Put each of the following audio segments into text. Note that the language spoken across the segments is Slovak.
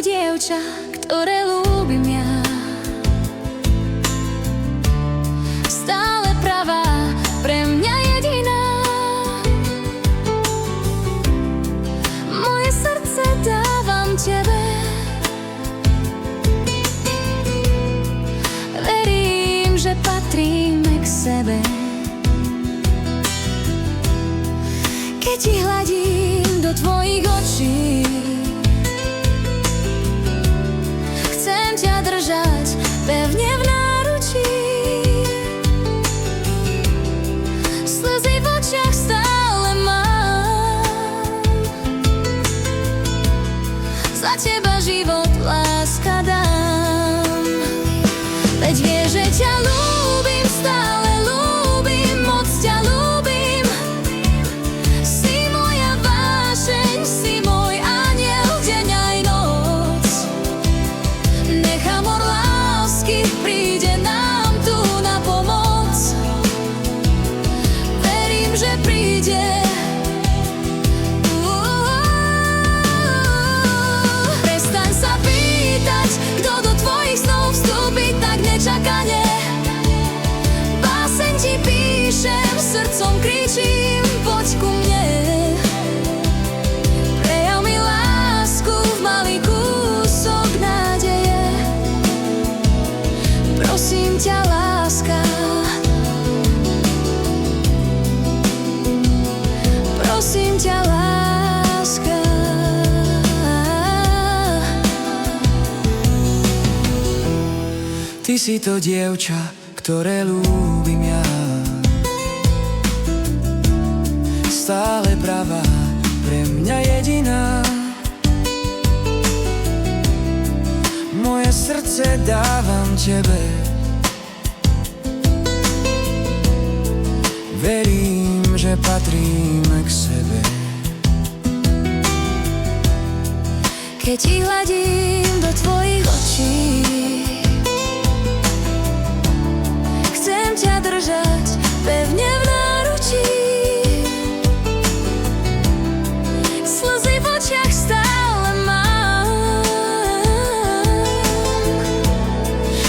dievča, ktoré ľúbim ja. Stále pravá, pre mňa jediná. Moje srdce dávam tebe. Verím, že patríme k sebe. Keď ti hladím do tvojich očí, chcem ťa držať pevne v náručí. Slzy v očiach stále mám. Za teba život, láska dám. Veď vieš, že ťa ľúbim, stále ľúbim, moc ťa ľúbim. Si moja vášeň, si môj anjel, deň aj noc. Nech amor lásky príde nám tu na pomoc. Verím, že príde. Prestaň sa pýtať, kto do tvojich snov vstúpi tak nečakane. Báseň ti píšem, srdcom kričím, poď ku mne. Prejav mi lásku v malý kúsok nádeje. Prosím ťa, láska. Prosím ťa, láska. Ty si to dievča, ktoré ľúbim ja. Stále pravá, pre mňa jediná. Moje srdce dávam tebe. Verím, že patríme k sebe. Keď ti hladím do tvojich očí, chcem ťa držať pevne v náručí. Slzy v očiach stále mám.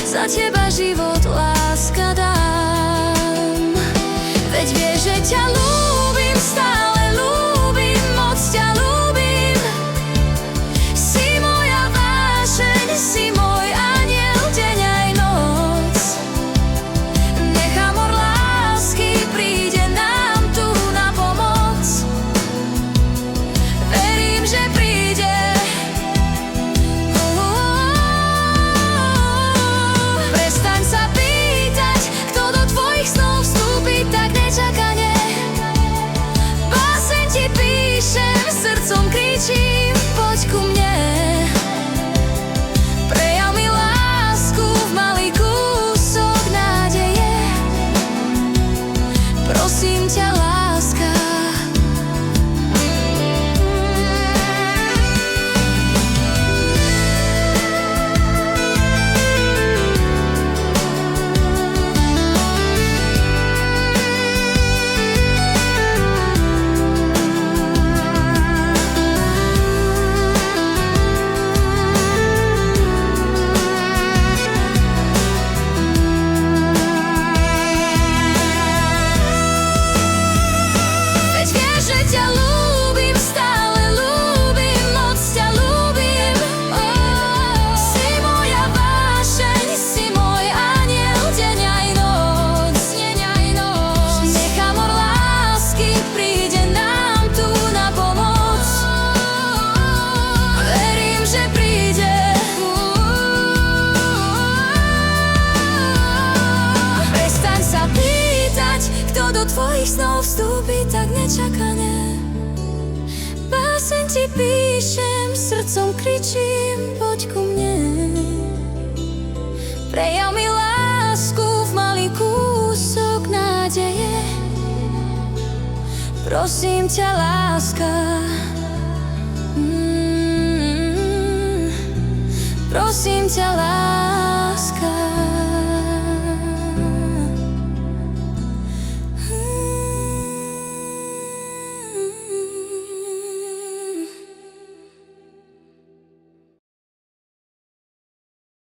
Za teba život, láska dám. Veď vieš, že ťa ľúbim, stále ľúbim, moc ťa ľúbim. Si moja vášeň, si môj anjel, deň aj noc. Nech amor lásky príde nám tu na pomoc. Verím, že príde. Prestaň sa pýtať, kto do tvojich snov vstúpi tak nečakane. Báseň ti píšem, srdcom kričím, poď ku mne. Prejav mi lásku v malý kúsok nádeje. Prosím ťa, láska. Veď vieš, že ťa ľúbim, stále ľúbim, moc ťa ľúbim. Si moja vášeň, si môj anjel, deň aj noc. Nech amor lásky príde nám tu na pomoc. Verím, že príde. Prestaň sa pýtať, kto do tvojich snov vstúpi tak nečakane. Báseň ti píšem, srdcom kričím, poď ku mne. Prejav mi lásku v malý kúsok nádeje. Prosím ťa, láska. Prosím ťa, láska.